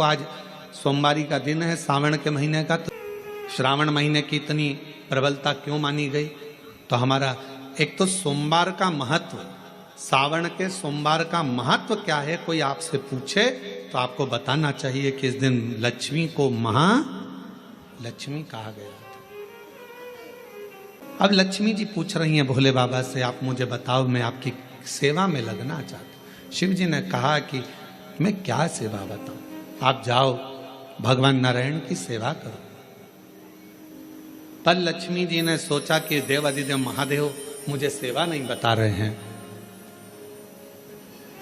आज सोमवारी का दिन है सावन के महीने का, तो श्रावण महीने की इतनी प्रबलता क्यों मानी गई? तो हमारा एक तो सोमवार का महत्व, सावन के सोमवार का महत्व क्या है, कोई आपसे पूछे तो आपको बताना चाहिए कि इस दिन लक्ष्मी को महालक्ष्मी कहा गया था। अब लक्ष्मी जी पूछ रही हैं भोले बाबा से, आप मुझे बताओ, मैं आपकी सेवा में लगना चाहती हूँ। शिव जी ने कहा कि मैं क्या सेवा बताऊं, आप जाओ भगवान नारायण की सेवा करो। पर लक्ष्मी जी ने सोचा कि देवाधिदेव महादेव मुझे सेवा नहीं बता रहे हैं।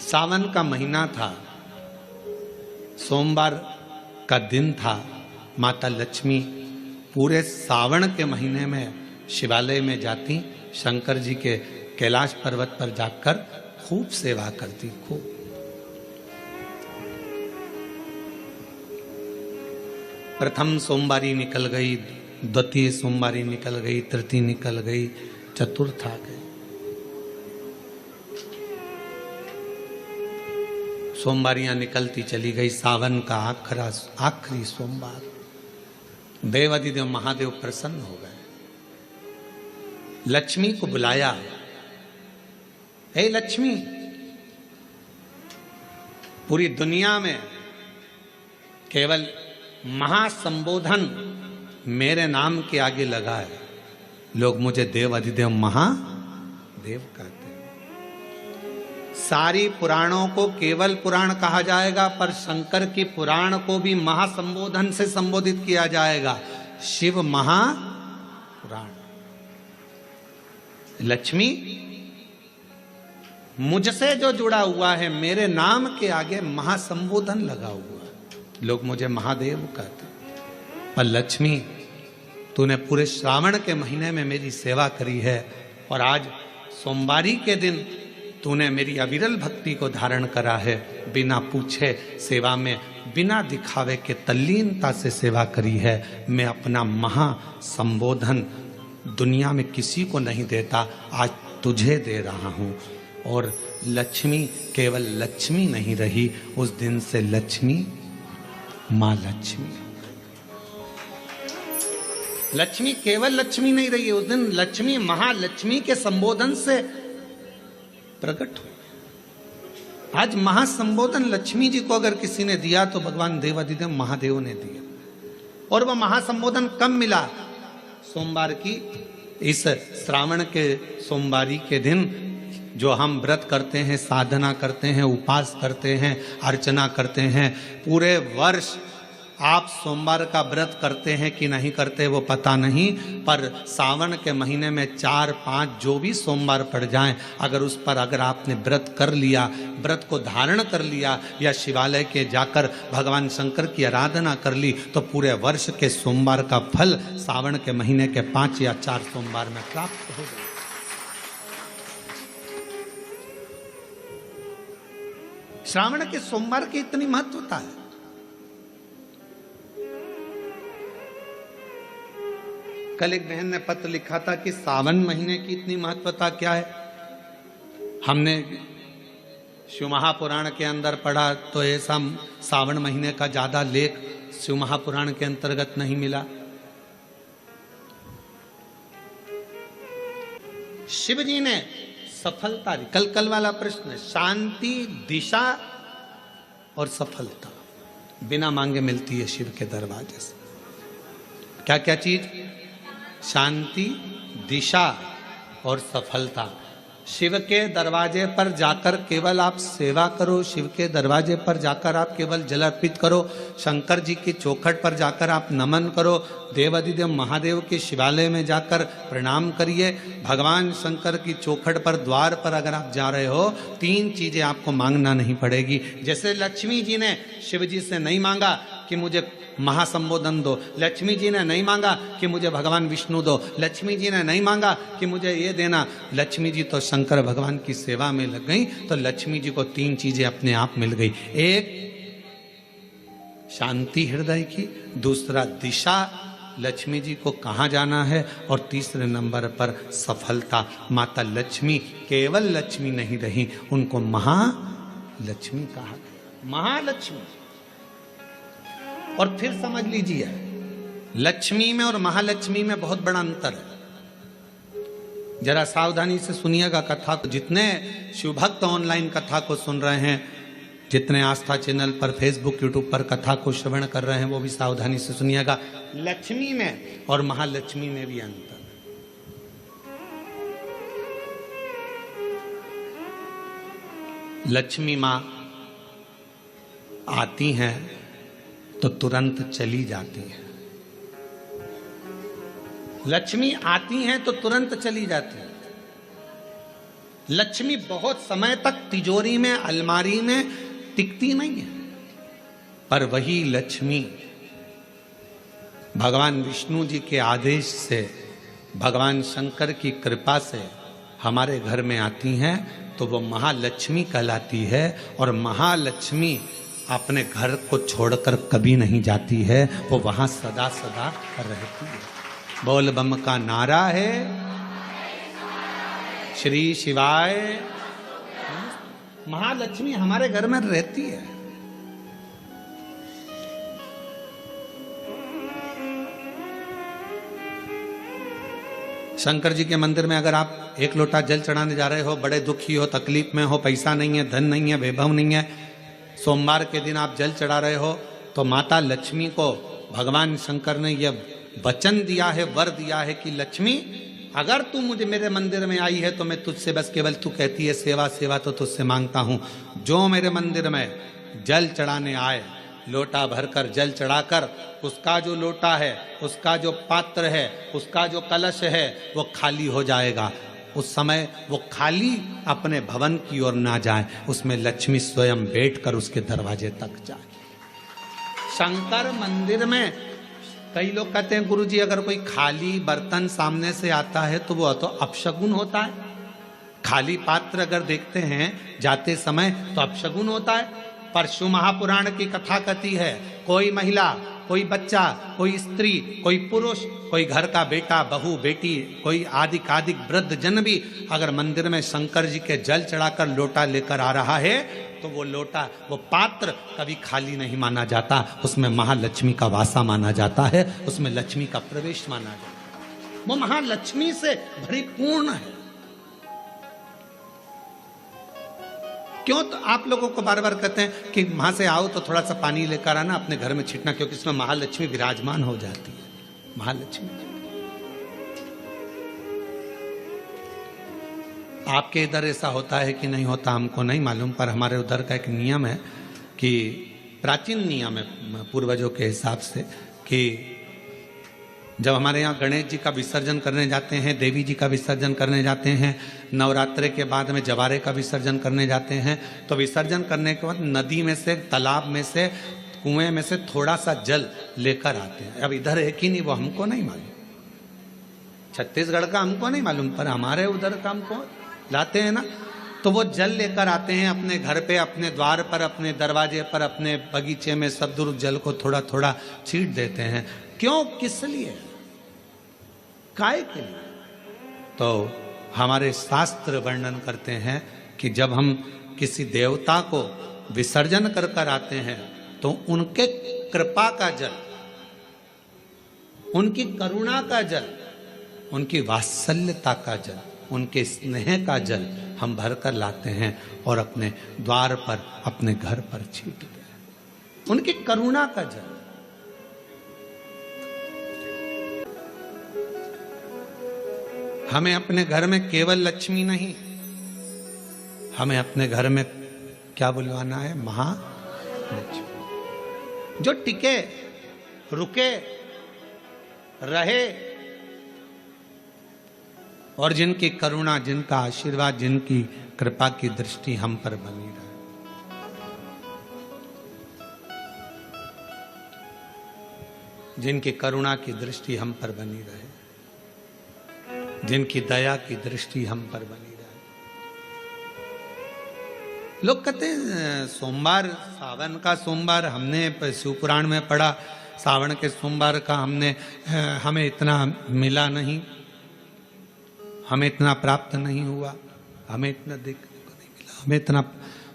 सावन का महीना था, सोमवार का दिन था। माता लक्ष्मी पूरे सावन के महीने में शिवालय में जाती, शंकर जी के कैलाश पर्वत पर जाकर खूब सेवा करती, खूब। प्रथम सोमवारी निकल गई, द्वितीय सोमवारी निकल गई, तृतीय निकल गई, चतुर्थ आ गई। सोमवारियां निकलती चली गई। सावन का आखिरी सोमवार, देवाधिदेव महादेव प्रसन्न हो गए, लक्ष्मी को बुलाया। हे लक्ष्मी, पूरी दुनिया में केवल महासंबोधन मेरे नाम के आगे लगा है, लोग मुझे देव अधिदेव महादेव कहते हैं। सारी पुराणों को केवल पुराण कहा जाएगा, पर शंकर की पुराण को भी महासंबोधन से संबोधित किया जाएगा, शिव महापुराण। लक्ष्मी, मुझसे जो जुड़ा हुआ है, मेरे नाम के आगे महासंबोधन लगा हुआ, लोग मुझे महादेव कहते। पर लक्ष्मी, तूने पूरे श्रावण के महीने में मेरी सेवा करी है, और आज सोमवारी के दिन तूने मेरी अविरल भक्ति को धारण करा है। बिना पूछे सेवा में, बिना दिखावे के तल्लीनता से सेवा करी है। मैं अपना महासंबोधन दुनिया में किसी को नहीं देता, आज तुझे दे रहा हूँ। और लक्ष्मी केवल लक्ष्मी नहीं रही, उस दिन से लक्ष्मी माँ लक्ष्मी। लक्ष्मी केवल लक्ष्मी नहीं रही है, उस दिन लक्ष्मी महालक्ष्मी के संबोधन से प्रकट हुई। आज महासंबोधन लक्ष्मी जी को अगर किसी ने दिया तो भगवान देवाधिदेव महादेव ने दिया। और वह महासंबोधन कब मिला? सोमवार की इस श्रावण के सोमवारी के दिन, जो हम व्रत करते हैं, साधना करते हैं, उपास करते हैं, अर्चना करते हैं। पूरे वर्ष आप सोमवार का व्रत करते हैं कि नहीं करते वो पता नहीं, पर सावन के महीने में 4-5 जो भी सोमवार पड़ जाएं, अगर उस पर अगर आपने व्रत कर लिया, व्रत को धारण कर लिया, या शिवालय के जाकर भगवान शंकर की आराधना कर ली, तो पूरे वर्ष के सोमवार का फल सावन के महीने के 5 या 4 सोमवार में प्राप्त होगा। श्रावण के सोमवार की इतनी महत्वता है। कल एक बहन ने पत्र लिखा था कि सावन महीने की इतनी महत्वता क्या है। हमने शिव महापुराण के अंदर पढ़ा तो ऐसा सावन महीने का ज्यादा लेख शिव महापुराण के अंतर्गत नहीं मिला। शिव जी ने सफलता, कल वाला प्रश्न, शांति, दिशा और सफलता बिना मांगे मिलती है शिव के दरवाजे से। क्या क्या चीज? शांति, दिशा और सफलता। शिव के दरवाजे पर जाकर केवल आप सेवा करो, शिव के दरवाजे पर जाकर आप केवल जल अर्पित करो, शंकर जी की चौखट पर जाकर आप नमन करो, देवाधिदेव महादेव के शिवालय में जाकर प्रणाम करिए। भगवान शंकर की चौखट पर, द्वार पर अगर आप जा रहे हो, 3 चीजें आपको मांगना नहीं पड़ेगी। जैसे लक्ष्मी जी ने शिव जी से नहीं मांगा कि मुझे महासंबोधन दो, लक्ष्मी जी ने नहीं मांगा कि मुझे भगवान विष्णु दो, लक्ष्मी जी ने नहीं मांगा कि मुझे ये देना। लक्ष्मी जी तो शंकर भगवान की सेवा में लग गई, तो लक्ष्मी जी को 3 चीजें अपने आप मिल गई। एक, शांति हृदय की, दूसरा दिशा, लक्ष्मी जी को कहाँ जाना है, और तीसरे नंबर पर सफलता। माता लक्ष्मी केवल लक्ष्मी नहीं रही, उनको महालक्ष्मी कहा। महालक्ष्मी और फिर समझ लीजिए, लक्ष्मी में और महालक्ष्मी में बहुत बड़ा अंतर है। जरा सावधानी से सुनिएगा कथा को। जितने शिवभक्त ऑनलाइन कथा को सुन रहे हैं, जितने आस्था चैनल पर, फेसबुक, यूट्यूब पर कथा को श्रवण कर रहे हैं, वो भी सावधानी से सुनिएगा। लक्ष्मी में और महालक्ष्मी में भी अंतर। लक्ष्मी मां आती हैं तो तुरंत चली जाती हैं। लक्ष्मी आती हैं तो तुरंत चली जाती हैं। लक्ष्मी बहुत समय तक तिजोरी में, अलमारी में टिकती नहीं है। पर वही लक्ष्मी भगवान विष्णु जी के आदेश से, भगवान शंकर की कृपा से हमारे घर में आती हैं तो वो महालक्ष्मी कहलाती है। और महालक्ष्मी अपने घर को छोड़कर कभी नहीं जाती है, वो वहां सदा सदा रहती है। बोल बम का नारा है, श्री शिवाय। महालक्ष्मी हमारे घर में रहती है। शंकर जी के मंदिर में अगर आप एक लोटा जल चढ़ाने जा रहे हो, बड़े दुखी हो, तकलीफ में हो, पैसा नहीं है, धन नहीं है, वैभव नहीं है, सोमवार के दिन आप जल चढ़ा रहे हो, तो माता लक्ष्मी को भगवान शंकर ने यह वचन दिया है, वर दिया है कि लक्ष्मी, अगर तू मुझे मेरे मंदिर में आई है तो मैं तुझसे बस केवल, तू कहती है सेवा सेवा तो तुझसे मांगता हूं, जो मेरे मंदिर में जल चढ़ाने आए, लोटा भरकर जल चढ़ाकर, उसका जो लोटा है, उसका जो पात्र है, उसका जो कलश है, वो खाली हो जाएगा। उस समय वो खाली अपने भवन की ओर ना जाए, उसमें लक्ष्मी स्वयं बैठकर उसके दरवाजे तक जाए। शंकर मंदिर में कई लोग कहते हैं गुरुजी अगर कोई खाली बर्तन सामने से आता है तो वो तो अपशगुन होता है। खाली पात्र अगर देखते हैं जाते समय तो अपशगुन होता है। परशु महापुराण की कथा कहती है, कोई महिला, कोई बच्चा, कोई स्त्री, कोई पुरुष, कोई घर का बेटा, बहू, बेटी, कोई आदिक वृद्ध जन भी अगर मंदिर में शंकर जी के जल चढ़ाकर लोटा लेकर आ रहा है तो वो लोटा, वो पात्र कभी खाली नहीं माना जाता। उसमें महालक्ष्मी का वासा माना जाता है, उसमें लक्ष्मी का प्रवेश माना जाता है। वो महालक्ष्मी से परिपूर्ण है। क्यों? तो आप लोगों को बार बार कहते हैं कि वहां से आओ तो थोड़ा सा पानी लेकर आना, अपने घर में छिटना, क्योंकि इसमें महालक्ष्मी विराजमान हो जाती है। महालक्ष्मी आपके इधर ऐसा होता है कि नहीं होता हमको नहीं मालूम, पर हमारे उधर का एक नियम है कि प्राचीन नियम है पूर्वजों के हिसाब से कि जब हमारे यहाँ गणेश जी का विसर्जन करने जाते हैं, देवी जी का विसर्जन करने जाते हैं, नवरात्रे के बाद में जवारे का विसर्जन करने जाते हैं, तो विसर्जन करने के बाद नदी में से, तालाब में से, कुएं में से थोड़ा सा जल लेकर आते हैं। अब इधर है कि नहीं वो हमको नहीं मालूम, छत्तीसगढ़ का हमको नहीं मालूम, पर हमारे उधर का हमको लाते हैं ना। तो वो जल लेकर आते हैं अपने घर पे, अपने द्वार पर, अपने दरवाजे पर, अपने बगीचे में, सब दूर जल को थोड़ा थोड़ा छींट देते हैं। क्यों? किस लिए? काय के लिए? तो हमारे शास्त्र वर्णन करते हैं कि जब हम किसी देवता को विसर्जन कर कर आते हैं तो उनके कृपा का जल, उनकी करुणा का जल, उनकी वात्सल्यता का जल, उनके स्नेह का जल हम भरकर लाते हैं और अपने द्वार पर, अपने घर पर छींटते हैं। उनकी करुणा का जल। हमें अपने घर में केवल लक्ष्मी नहीं, हमें अपने घर में क्या बुलवाना है? महालक्ष्मी, जो टिके, रुके, रहे और जिनकी करुणा, जिनका आशीर्वाद, जिनकी कृपा की दृष्टि हम पर बनी रहे। जिनकी करुणा की दृष्टि हम पर बनी रहे, जिनकी दया की दृष्टि हम पर बनी रहे। लोग कहते हैं सोमवार, सावन का सोमवार, हमने शिवपुराण में पढ़ा, सावन के सोमवार का हमें इतना मिला नहीं, हमें इतना प्राप्त नहीं हुआ, हमें इतना देखने को नहीं मिला, हमें इतना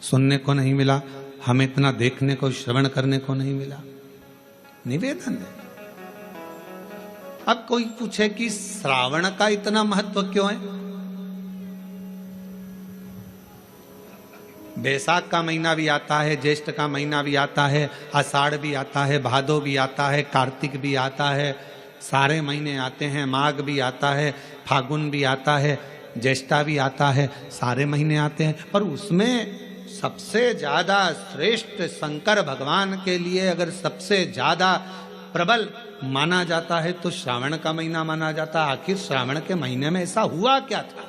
सुनने को नहीं मिला, हमें इतना देखने को, श्रवण करने को नहीं मिला। निवेदन है। अब कोई पूछे कि श्रावण का इतना महत्व क्यों है? बैसाख का महीना भी आता है, ज्येष्ठ का महीना भी आता है, आषाढ़ भी आता है, भादो भी आता है, कार्तिक भी आता है, सारे महीने आते हैं, माघ भी आता है, फागुन भी आता है, ज्येष्ठा भी आता है, सारे महीने आते हैं। पर उसमें सबसे ज्यादा श्रेष्ठ शंकर भगवान के लिए अगर सबसे ज्यादा प्रबल माना जाता है तो श्रावण का महीना माना जाता है। आखिर श्रावण के महीने में ऐसा हुआ क्या था?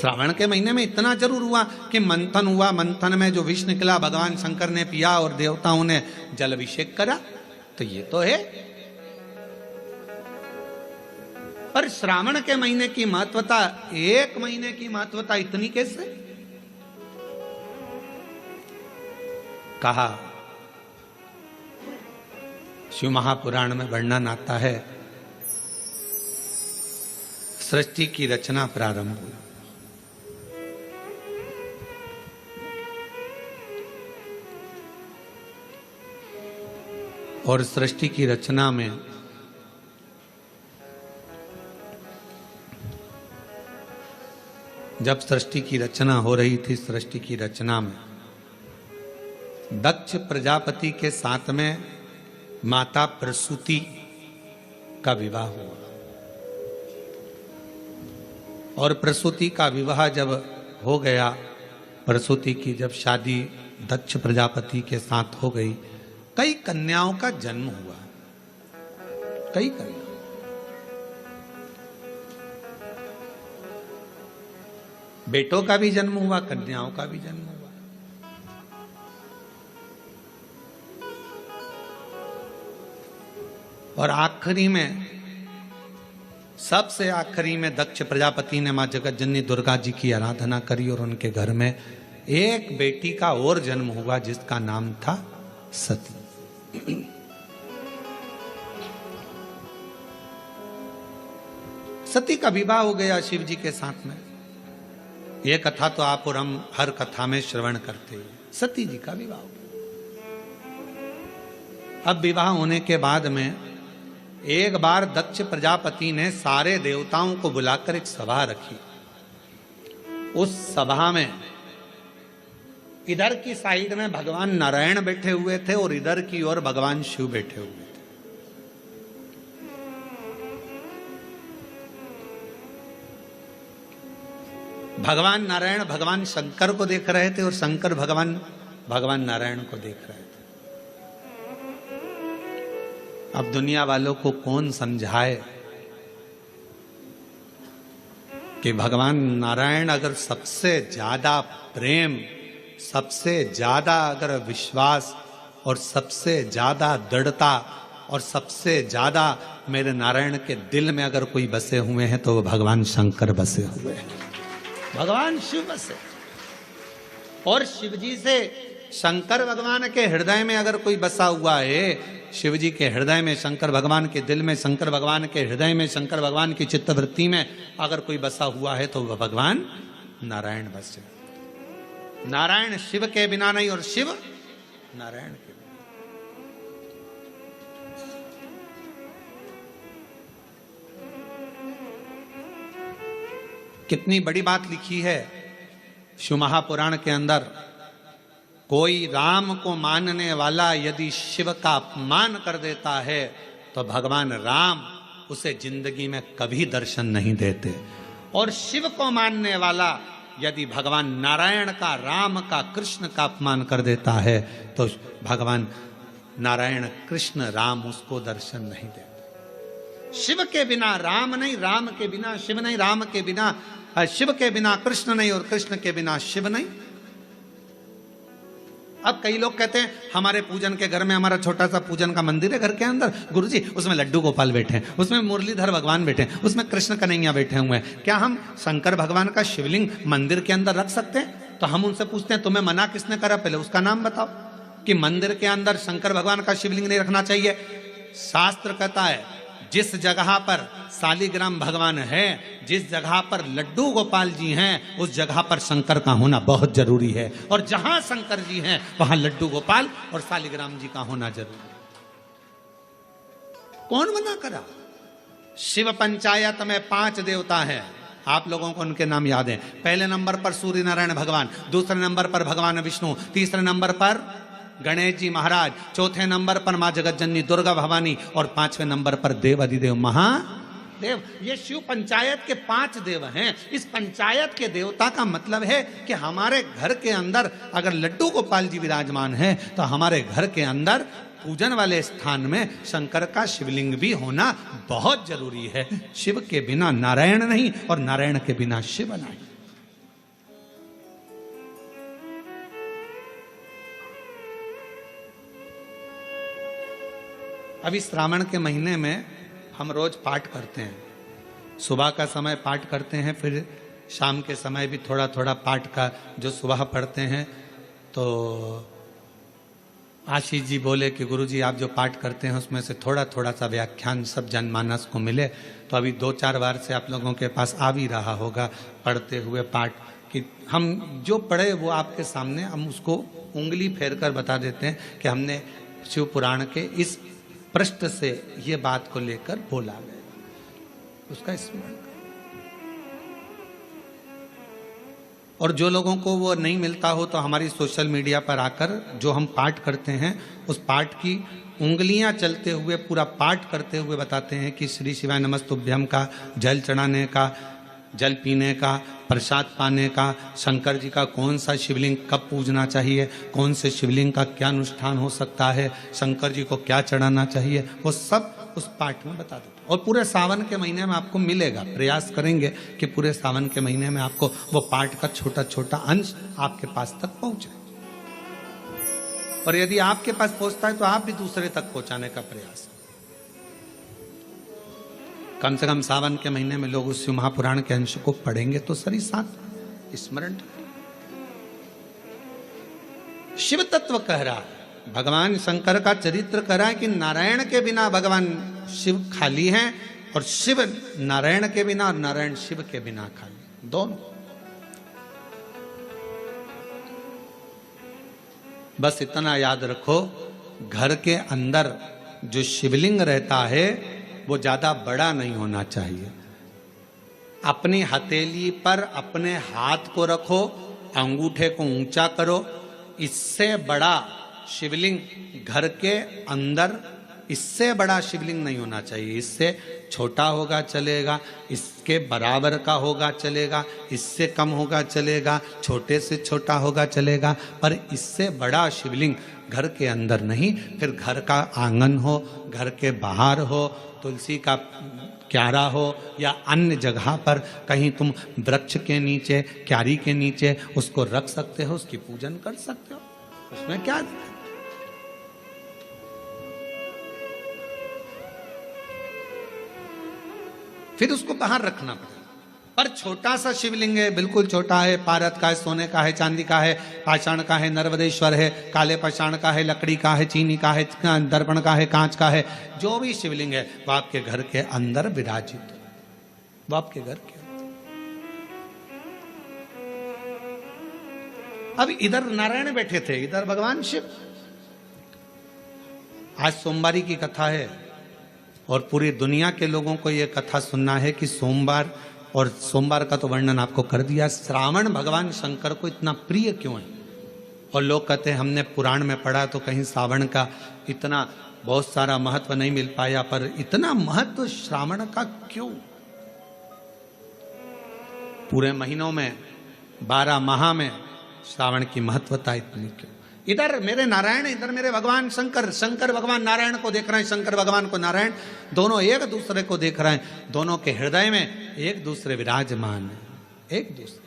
श्रावण के महीने में इतना जरूर हुआ कि मंथन हुआ, मंथन में जो विष निकला भगवान शंकर ने पिया और देवताओं ने जल अभिषेक करा, तो ये तो है। पर श्रावण के महीने की महत्वता, एक महीने की महत्वता इतनी कैसे? कहा शिव महापुराण में वर्णन आता है, सृष्टि की रचना प्रारंभ हुई। और सृष्टि की रचना में जब सृष्टि की रचना हो रही थी, सृष्टि की रचना में दक्ष प्रजापति के साथ में माता प्रसूति का विवाह हुआ। और प्रसूति का विवाह जब हो गया, प्रसूति की जब शादी दक्ष प्रजापति के साथ हो गई, कई कन्याओं का जन्म हुआ। कई कन्या, बेटों का भी जन्म हुआ, कन्याओं का भी जन्म हुआ। और आखिरी में, सबसे आखिरी में दक्ष प्रजापति ने मां जगत जननी दुर्गा जी की आराधना करी और उनके घर में एक बेटी का और जन्म हुआ जिसका नाम था सती। सती का विवाह हो गया शिव जी के साथ में। यह कथा तो आप और हम हर कथा में श्रवण करते हैं। सती जी का विवाह हो गया। अब विवाह होने के बाद में एक बार दक्ष प्रजापति ने सारे देवताओं को बुलाकर एक सभा रखी। उस सभा में इधर की साइड में भगवान नारायण बैठे हुए थे और इधर की ओर भगवान शिव बैठे हुए थे। भगवान नारायण भगवान शंकर को देख रहे थे और शंकर भगवान नारायण को देख रहे थे। अब दुनिया वालों को कौन समझाए कि भगवान नारायण अगर सबसे ज्यादा प्रेम, सबसे ज्यादा अगर विश्वास और सबसे ज्यादा दृढ़ता और सबसे ज्यादा मेरे नारायण के दिल में अगर कोई बसे हुए हैं तो वो भगवान शंकर बसे हुए हैं, भगवान शिव बसे। और शिव जी से शंकर भगवान के हृदय में अगर कोई बसा हुआ है, शिव जी के हृदय में, शंकर भगवान के दिल में, शंकर भगवान के हृदय में, शंकर भगवान की चित्तवृत्ति में अगर कोई बसा हुआ है तो वह भगवान नारायण बसे। नारायण शिव के बिना नहीं और शिव नारायण के बिना। कितनी बड़ी बात लिखी है शिव महापुराण के अंदर। कोई राम को मानने वाला यदि शिव का अपमान कर देता है तो भगवान राम उसे जिंदगी में कभी दर्शन नहीं देते। और शिव को मानने वाला यदि भगवान नारायण का, राम का, कृष्ण का अपमान कर देता है तो भगवान नारायण, कृष्ण, राम उसको दर्शन नहीं देते। शिव के बिना राम नहीं, राम के बिना शिव नहीं, राम के बिना शिव के बिना कृष्ण नहीं और कृष्ण के बिना शिव नहीं। अब कई लोग कहते हैं हमारे पूजन के घर में, हमारा छोटा सा पूजन का मंदिर है घर के अंदर, गुरुजी उसमें लड्डू गोपाल बैठे हैं, उसमें मुरलीधर भगवान बैठे हैं, उसमें कृष्ण कन्हैया बैठे हुए हैं। क्या हम शंकर भगवान का शिवलिंग मंदिर के अंदर रख सकते हैं? तो हम उनसे पूछते हैं तुम्हें मना किसने करा, पहले उसका नाम बताओ कि मंदिर के अंदर शंकर भगवान का शिवलिंग नहीं रखना चाहिए। शास्त्र कहता है जिस जगह पर शालिग्राम भगवान है, जिस जगह पर लड्डू गोपाल जी हैं, उस जगह पर शंकर का होना बहुत जरूरी है। और जहां शंकर जी हैं वहां लड्डू गोपाल और शालिग्राम जी का होना जरूरी है। कौन मना करा? शिव पंचायत में 5 देवता हैं, आप लोगों को उनके नाम याद हैं। पहले नंबर पर सूर्य नारायण भगवान, दूसरे नंबर पर भगवान विष्णु, तीसरे नंबर पर गणेश जी महाराज, चौथे नंबर पर मां जगत जननी दुर्गा भवानी और 5वें नंबर पर देव अधिदेव महादेव। ये शिव पंचायत के 5 देव हैं। इस पंचायत के देवता का मतलब है कि हमारे घर के अंदर अगर लड्डू गोपाल जी विराजमान हैं तो हमारे घर के अंदर पूजन वाले स्थान में शंकर का शिवलिंग भी होना बहुत जरूरी है। शिव के बिना नारायण नहीं और नारायण के बिना शिव नहीं। अभी श्रावण के महीने में हम रोज पाठ करते हैं। सुबह का समय पाठ करते हैं, फिर शाम के समय भी थोड़ा थोड़ा पाठ का जो सुबह पढ़ते हैं। तो आशीष जी बोले कि गुरुजी आप जो पाठ करते हैं उसमें से थोड़ा थोड़ा सा व्याख्यान सब जनमानस को मिले। तो अभी 2-4 बार से आप लोगों के पास आ भी रहा होगा पढ़ते हुए पाठ कि हम जो पढ़े वो आपके सामने हम उसको उंगली फेर कर बता देते हैं कि हमने शिव पुराण के इस पृष्ठ से ये बात को लेकर बोला है, उसका स्मरण। और जो लोगों को वो नहीं मिलता हो तो हमारी सोशल मीडिया पर आकर जो हम पाठ करते हैं उस पाठ की उंगलियां चलते हुए पूरा पाठ करते हुए बताते हैं कि श्री शिवाय नमस्तुभ्यम का जल चढ़ाने का, जल पीने का, प्रसाद पाने का, शंकर जी का कौन सा शिवलिंग कब पूजना चाहिए, कौन से शिवलिंग का क्या अनुष्ठान हो सकता है, शंकर जी को क्या चढ़ाना चाहिए, वो सब उस पाठ में बता देते हैं। और पूरे सावन के महीने में आपको मिलेगा। प्रयास करेंगे कि पूरे सावन के महीने में आपको वो पाठ का छोटा छोटा अंश आपके पास तक पहुंचे। और यदि आपके पास पहुंचता है तो आप भी दूसरे तक पहुंचाने का प्रयास। कम से कम सावन के महीने में लोग उस महापुराण के अंश को पढ़ेंगे तो सही साथ स्मरण। शिव तत्व कह रहा है, भगवान शंकर का चरित्र कह रहा है कि नारायण के बिना भगवान शिव खाली हैं और शिव नारायण के बिना और नारायण शिव के बिना खाली, दोनों। बस इतना याद रखो, घर के अंदर जो शिवलिंग रहता है वो ज्यादा बड़ा नहीं होना चाहिए। अपनी हथेली पर अपने हाथ को रखो, अंगूठे को ऊंचा करो। इससे बड़ा शिवलिंग घर के अंदर, इससे बड़ा शिवलिंग नहीं होना चाहिए। इससे छोटा होगा चलेगा, इसके बराबर का होगा चलेगा, इससे कम होगा चलेगा, छोटे से छोटा होगा चलेगा, पर इससे बड़ा शिवलिंग घर के अंदर नहीं। फिर घर का आंगन हो, घर के बाहर हो, तुलसी का क्यारा हो या अन्य जगह पर कहीं तुम वृक्ष के नीचे, क्यारी के नीचे उसको रख सकते हो, उसकी पूजन कर सकते हो, उसमें क्या दिक्कत। फिर उसको बाहर रखना पड़ेगा। पर छोटा सा शिवलिंग है, बिल्कुल छोटा है, पारद का है, सोने का है, चांदी का है, पाषाण का है, नर्वदेश्वर है, काले पाषाण का है, लकड़ी का है, चीनी का है, दर्पण का है, कांच का है, जो भी शिवलिंग है वो आपके घर के अंदर विराजित, वो आपके घर के अंदर। अब इधर नारायण बैठे थे, इधर भगवान शिव। आज सोमवारी की कथा है और पूरी दुनिया के लोगों को यह कथा सुनना है कि सोमवार, और सोमवार का तो वर्णन आपको कर दिया, श्रावण भगवान शंकर को इतना प्रिय क्यों है। और लोग कहते हैं हमने पुराण में पढ़ा तो कहीं श्रावण का इतना बहुत सारा महत्व नहीं मिल पाया, पर इतना महत्व श्रावण का क्यों? पूरे महीनों में 12 माह में श्रावण की महत्वता इतनी क्यों? इधर मेरे नारायण, इधर मेरे भगवान शंकर, शंकर भगवान नारायण को देख रहे हैं, शंकर भगवान को नारायण, दोनों एक दूसरे को देख रहे हैं, दोनों के हृदय में एक दूसरे विराजमान है, एक दूसरे।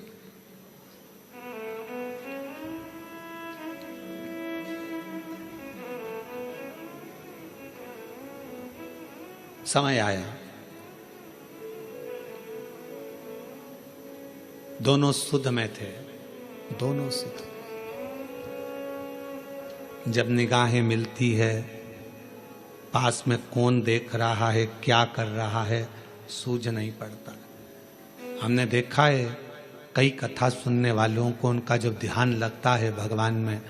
समय आया, दोनों शुद्ध में थे, दोनों शुद्ध। जब निगाहें मिलती है पास में कौन देख रहा है, क्या कर रहा है, सूझ नहीं पड़ता। हमने देखा है कई कथा सुनने वालों को, उनका जब ध्यान लगता है भगवान में,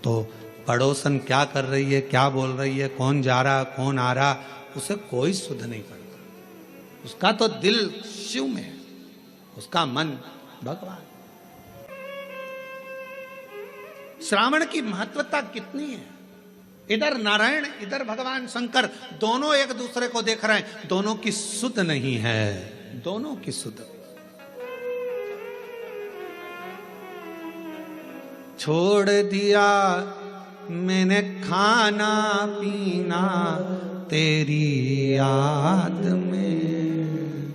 तो पड़ोसन क्या कर रही है, क्या बोल रही है, कौन जा रहा, कौन आ रहा, उसे कोई सुध नहीं पड़ता। उसका तो दिल शिव में है, उसका मन भगवान। श्रावण की महत्वता कितनी है। इधर नारायण, इधर भगवान शंकर, दोनों एक दूसरे को देख रहे हैं, दोनों की सुध नहीं है, दोनों की सुध। छोड़ दिया मैंने खाना पीना तेरी याद में,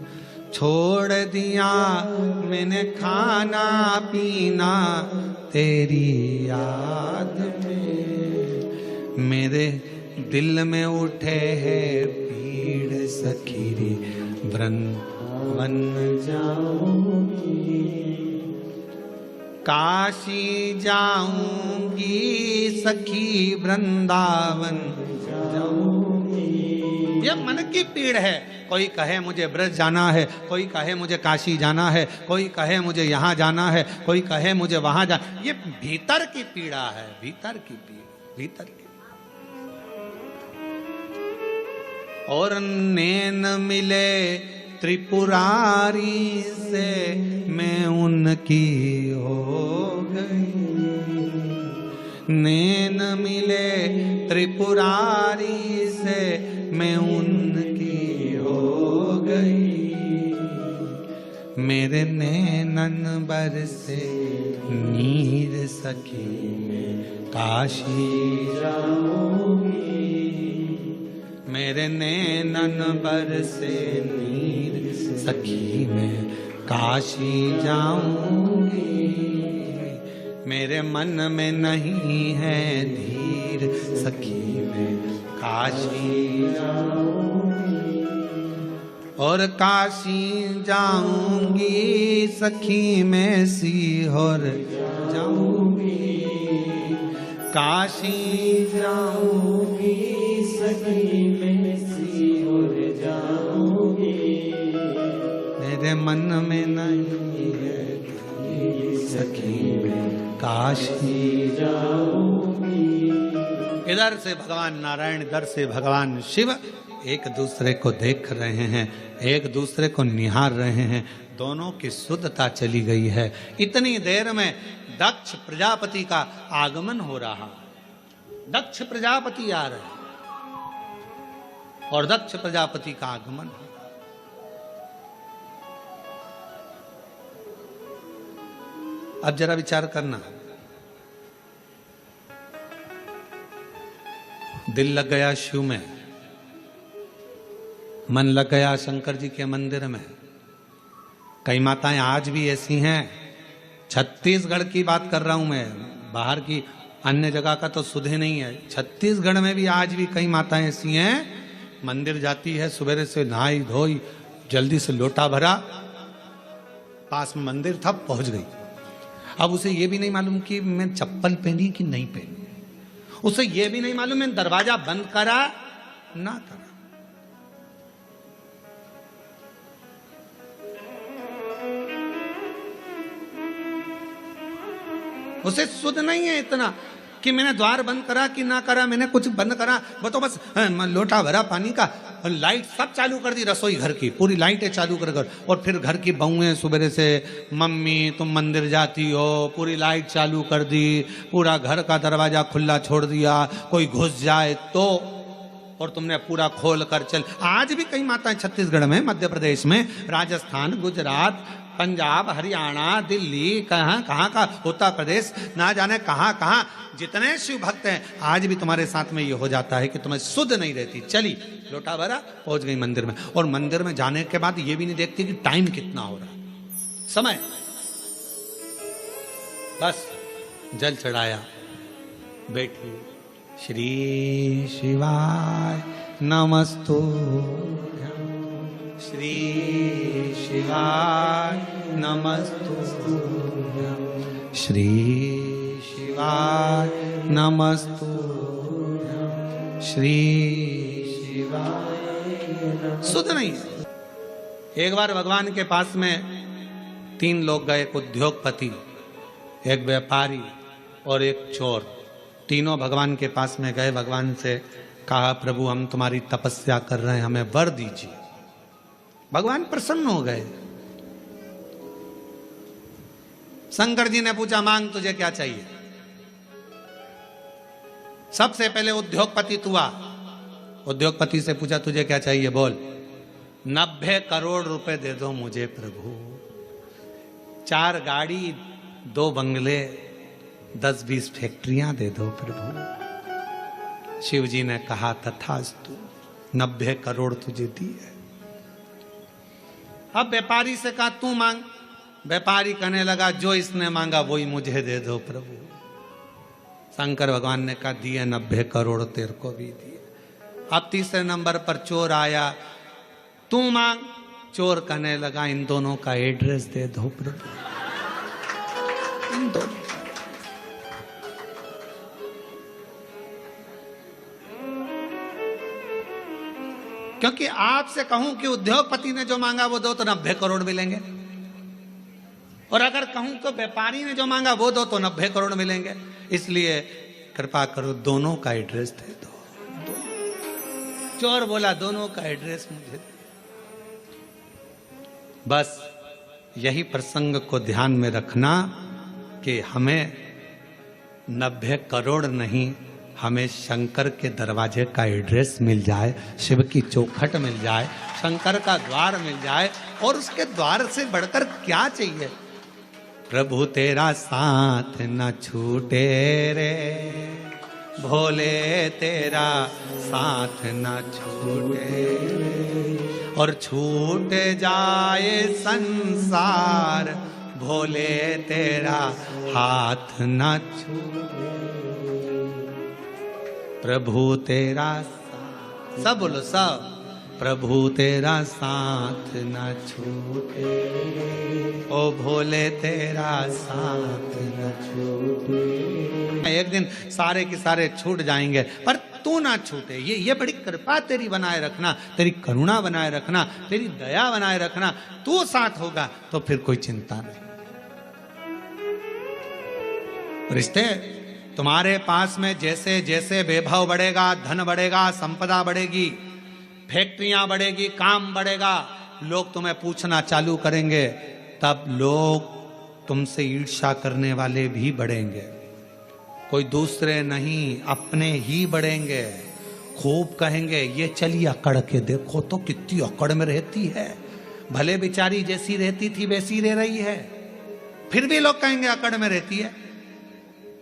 छोड़ दिया मैंने खाना पीना तेरी याद में, मेरे दिल में उठे है पीड़ सखी रे, वृंदावन जाऊंगी, काशी जाऊंगी सखी, वृंदावन जाऊंगी। ये मन की पीड़ है। कोई कहे मुझे ब्रज जाना है, कोई कहे मुझे काशी जाना है, कोई कहे मुझे यहाँ जाना है, कोई कहे मुझे वहां जाना। ये भीतर की पीड़ा है, भीतर की पीड़ा, भीतर की। और नैन मिले त्रिपुरारी से मैं उनकी हो गई, नैन मिले त्रिपुरारी से मैं उनकी हो गई, मेरे नैनन बरसे नीर सखी में काशी जाऊंगी, मेरे नैनन बरसे नीर सखी में काशी जाऊंगी, मेरे मन में नहीं है धीर सखी में काशी जाऊंगी, और काशी जाऊंगी सखी में सीहोर जाऊंगी, काशी जाऊंगी सखी में सीहोर जाऊंगी, मेरे मन में नहीं है सखी में काशी जाऊंगी। इधर से भगवान नारायण, इधर से भगवान शिव एक दूसरे को देख रहे हैं, एक दूसरे को निहार रहे हैं, दोनों की शुद्धता चली गई है। इतनी देर में दक्ष प्रजापति का आगमन हो रहा, दक्ष प्रजापति आ रहे और दक्ष प्रजापति का आगमन। अब जरा विचार करना, दिल लग गया शिव में, मन लग गया शंकर जी के मंदिर में। कई माताएं आज भी ऐसी हैं, छत्तीसगढ़ की बात कर रहा हूं मैं, बाहर की अन्य जगह का तो सुधे नहीं है, छत्तीसगढ़ में भी आज भी कई माताएं ऐसी हैं, मंदिर जाती है, सुबह से नहाई धोई, जल्दी से लोटा भरा, पास में मंदिर था, पहुंच गई। अब उसे ये भी नहीं मालूम कि मैं चप्पल पहनी कि नहीं पहनी, उसे ये भी नहीं मालूम मैं दरवाजा बंद करा ना करा। उसे सुध नहीं है इतना कि मैंने द्वार बंद करा कि ना करा, मैंने कुछ बंद करा, वो तो बस लोटा भरा पानी का, लाइट सब चालू कर दी, रसोई घर की पूरी लाइटें चालू कर, और फिर घर की बहुएं सुबह से, मम्मी तुम मंदिर जाती हो, पूरी लाइट चालू कर दी, पूरा घर का दरवाजा खुला छोड़ दिया, कोई घुस जाए तो, और तुमने पूरा खोल कर चल। आज भी कई माताएं छत्तीसगढ़ में, मध्य प्रदेश में, राजस्थान, गुजरात, पंजाब, हरियाणा, दिल्ली, कहाँ कहाँ का, उत्तर प्रदेश, ना जाने कहाँ कहाँ जितने शिव भक्त हैं, आज भी तुम्हारे साथ में ये हो जाता है कि तुम्हें शुद्ध नहीं रहती। चली लोटा भरा, पहुंच गई मंदिर में, और मंदिर में जाने के बाद ये भी नहीं देखती कि टाइम कितना हो रहा, समय, बस जल चढ़ाया, बैठी, श्री शिवाय नमस्तु, श्री शिवाय नमस्तुभ्यं, श्री शिवाय नमस्तुभ्यं, श्री शिवाय। सुध नहीं है। एक बार भगवान के पास में 3 लोग गए, एक उद्योगपति, एक व्यापारी और एक चोर। तीनों भगवान के पास में गए, भगवान से कहा प्रभु हम तुम्हारी तपस्या कर रहे हैं, हमें वर दीजिए। भगवान प्रसन्न हो गए। शंकर जी ने पूछा मांग तुझे क्या चाहिए। सबसे पहले उद्योगपति तू आ। उद्योगपति से पूछा तुझे क्या चाहिए बोल। 90 करोड़ रुपए दे दो मुझे प्रभु, 4 गाड़ी, 2 बंगले, 10-20 फैक्ट्रियां दे दो प्रभु। शिव जी ने कहा तथास्तु, 90 करोड़ तुझे दिए। अब व्यापारी से कहा तू मांग। व्यापारी कहने लगा जो इसने मांगा वही मुझे दे दो प्रभु। शंकर भगवान ने कहा दिए 90 करोड़ तेरे को भी दिए। अब तीसरे नंबर पर चोर आया, तू मांग। चोर कहने लगा इन दोनों का एड्रेस दे दो प्रभु, इन दोनों। क्योंकि आपसे कहूं कि उद्योगपति ने जो मांगा वो दो तो 90 करोड़ मिलेंगे, और अगर कहूं तो व्यापारी ने जो मांगा वो दो तो 90 करोड़ मिलेंगे। इसलिए कृपा करो दोनों का एड्रेस दे दो। चोर बोला दोनों का एड्रेस मुझे दे। बस यही प्रसंग को ध्यान में रखना कि हमें 90 करोड़ नहीं, हमें शंकर के दरवाजे का एड्रेस मिल जाए, शिव की चौखट मिल जाए, शंकर का द्वार मिल जाए, और उसके द्वार से बढ़कर क्या चाहिए। प्रभु तेरा साथ न छूटे रे भोले, तेरा साथ न छूटे रे, और छूट जाए संसार भोले तेरा हाथ न छूटे। प्रभु तेरा साथ, सब बोलो सब, प्रभु तेरा साथ न छूटे, ओ भोले तेरा साथ न छूटे। एक दिन सारे के सारे छूट जाएंगे पर तू ना छूटे। ये बड़ी कृपा तेरी बनाए रखना, तेरी करुणा बनाए रखना, तेरी दया बनाए रखना। तू साथ होगा तो फिर कोई चिंता नहीं। रिश्ते तुम्हारे पास में जैसे जैसे वैभव बढ़ेगा, धन बढ़ेगा, संपदा बढ़ेगी, फैक्ट्रियां बढ़ेगी, काम बढ़ेगा, लोग तुम्हें पूछना चालू करेंगे, तब लोग तुमसे ईर्ष्या करने वाले भी बढ़ेंगे। कोई दूसरे नहीं, अपने ही बढ़ेंगे। खूब कहेंगे ये चली अकड़ के देखो तो कितनी अकड़ में रहती है, भले बेचारी जैसी रहती थी वैसी रह रही है। फिर भी लोग कहेंगे अकड़ में रहती है।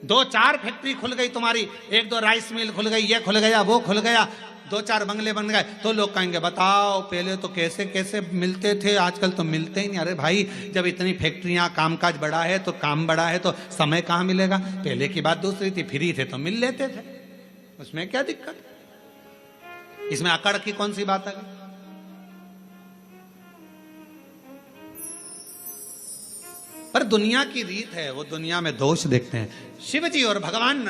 2-4 फैक्ट्री खुल गई तुम्हारी, 1-2 राइस मिल खुल गई, ये खुल गया वो खुल गया, 2-4 बंगले बन गए, तो लोग कहेंगे बताओ पहले तो कैसे कैसे मिलते थे, आजकल तो मिलते ही नहीं। अरे भाई जब इतनी फैक्ट्रियां, कामकाज बढ़ा है तो काम बढ़ा है तो समय कहाँ मिलेगा। पहले की बात दूसरी थी, फ्री थे तो मिल लेते थे, उसमें क्या दिक्कत। इसमें अकड़ की कौन सी बात है। पर दुनिया की रीत है, वो दुनिया में दोष देखते हैं। शिव जी और भगवान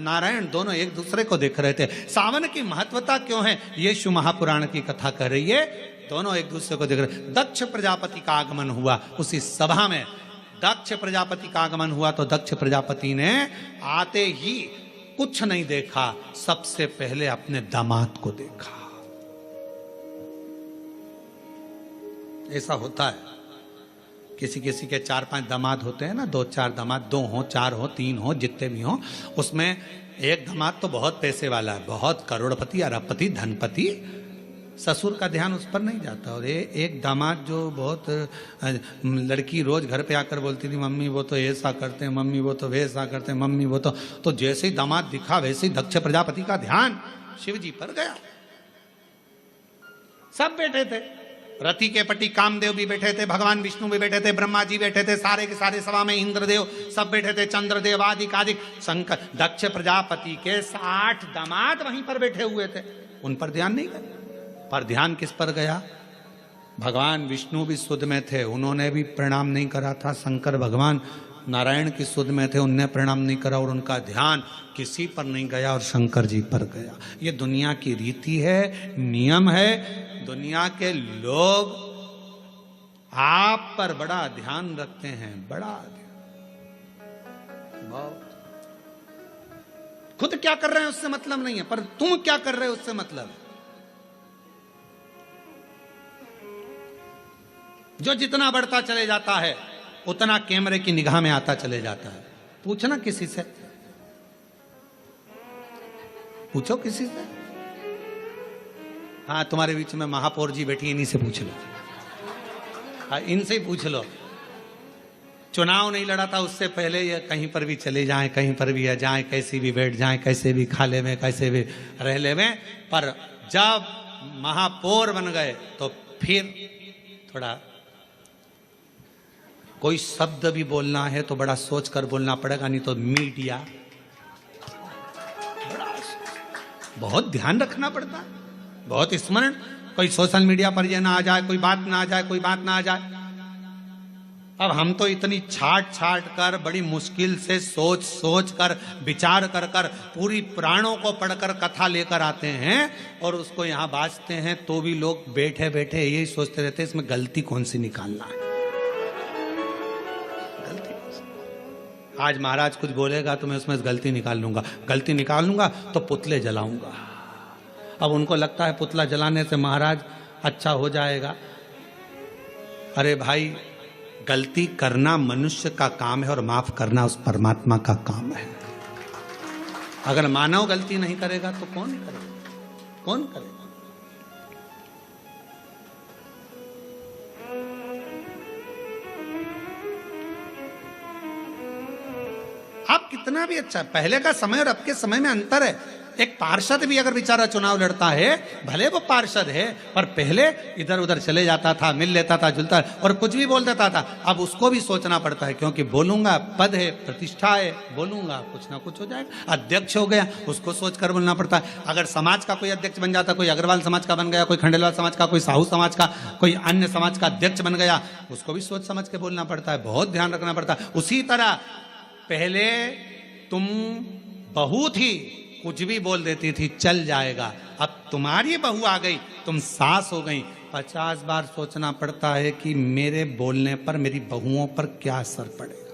नारायण दोनों एक दूसरे को देख रहे थे। सावन की महत्वता क्यों है ये शिव महापुराण की कथा कर रही है। दोनों एक दूसरे को देख रहे। दक्ष प्रजापति का आगमन हुआ उसी सभा में। दक्ष प्रजापति का आगमन हुआ तो दक्ष प्रजापति ने आते ही कुछ नहीं देखा, सबसे पहले अपने दामाद को देखा। ऐसा होता है, किसी किसी के 4-5 दामाद होते हैं ना, 2-4 दामाद, 2 हो, 4 हो, 3 हो, जितने भी हो, उसमें एक दामाद तो बहुत पैसे वाला है, बहुत करोड़पति, अरबपति, धनपति, ससुर का ध्यान उस पर नहीं जाता। और एक दामाद जो बहुत, लड़की रोज घर पे आकर बोलती थी मम्मी वो तो ऐसा करते हैं, मम्मी वो तो वैसा करते हैं, मम्मी वो तो जैसे ही दामाद दिखा वैसे ही दक्ष प्रजापति का ध्यान शिव जी पर गया। सब बैठे थे, रति के पति कामदेव भी बैठे थे, भगवान विष्णु भी बैठे थे, ब्रह्मा जी बैठे थे, सारे के सारे सभा में इंद्रदेव सब बैठे थे, चंद्रदेव आदि शंकर। दक्ष प्रजापति के 60 दामाद वहीं पर बैठे हुए थे, उन पर ध्यान नहीं गया। पर ध्यान किस पर गया। भगवान विष्णु भी सुध में थे, उन्होंने भी प्रणाम नहीं करा था। शंकर भगवान नारायण की सुध में थे, उनने प्रणाम नहीं करा और उनका ध्यान किसी पर नहीं गया और शंकर जी पर गया। ये दुनिया की रीति है, नियम है। दुनिया के लोग आप पर बड़ा ध्यान रखते हैं, बड़ा बहुत। खुद क्या कर रहे हैं उससे मतलब नहीं है, पर तुम क्या कर रहे हो उससे मतलब है। जो जितना बढ़ता चले जाता है उतना कैमरे की निगाह में आता चले जाता है। पूछना किसी से, पूछो किसी से। हाँ, तुम्हारे बीच में महापौर जी बैठी, इन्हीं से पूछ लो। हाँ, इनसे ही पूछ लो। चुनाव नहीं लड़ा था उससे पहले ये कहीं पर भी चले जाएं, कहीं पर भी जाएं, कैसे भी बैठ जाएं, कैसे भी खा ले में, कैसे भी रह ले में, पर जब महापौर बन गए तो फिर थोड़ा कोई शब्द भी बोलना है तो बड़ा सोच कर बोलना पड़ेगा, नहीं तो मीडिया बड़ा बहुत ध्यान रखना पड़ता है, बहुत स्मरण। कोई सोशल मीडिया पर ये ना आ जाए, कोई बात ना आ जाए, कोई बात ना आ जाए। अब हम तो इतनी छाट कर बड़ी मुश्किल से सोच सोच कर विचार कर पूरी पुराणों को पढ़कर कथा लेकर आते हैं और उसको यहाँ बाजते हैं, तो भी लोग बैठे बैठे यही सोचते रहते हैं इसमें गलती कौन सी निकालना है। आज महाराज कुछ बोलेगा तो मैं उसमें गलती निकाल लूंगा, गलती निकाल लूंगा तो पुतले जलाऊंगा। अब उनको लगता है पुतला जलाने से महाराज अच्छा हो जाएगा। अरे भाई, गलती करना मनुष्य का काम है और माफ करना उस परमात्मा का काम है। अगर मानव गलती नहीं करेगा तो कौन करेगा, कौन करेगा? आप कितना भी अच्छा, पहले का समय और अब के समय में अंतर है। एक पार्षद भी अगर बेचारा चुनाव लड़ता है, भले वो पार्षद है, पर पहले इधर उधर चले जाता था, मिल लेता था, जुलता और कुछ भी बोल देता था। अब उसको भी सोचना पड़ता है, क्योंकि बोलूंगा पद है, प्रतिष्ठा है, बोलूंगा कुछ ना कुछ हो जाएगा। अध्यक्ष हो गया, उसको सोचकर बोलना पड़ता है। अगर समाज का कोई अध्यक्ष बन जाता, कोई अग्रवाल समाज का बन गया, कोई खंडेलवाल समाज का, कोई साहू समाज का, कोई अन्य समाज का अध्यक्ष बन गया, उसको भी सोच समझ के बोलना पड़ता है, बहुत ध्यान रखना पड़ता है। उसी तरह पहले तुम बहुत ही कुछ भी बोल देती थी, चल जाएगा। अब तुम्हारी बहू आ गई, तुम सास हो गई, 50 बार सोचना पड़ता है कि मेरे बोलने पर मेरी बहुओं पर क्या असर पड़ेगा।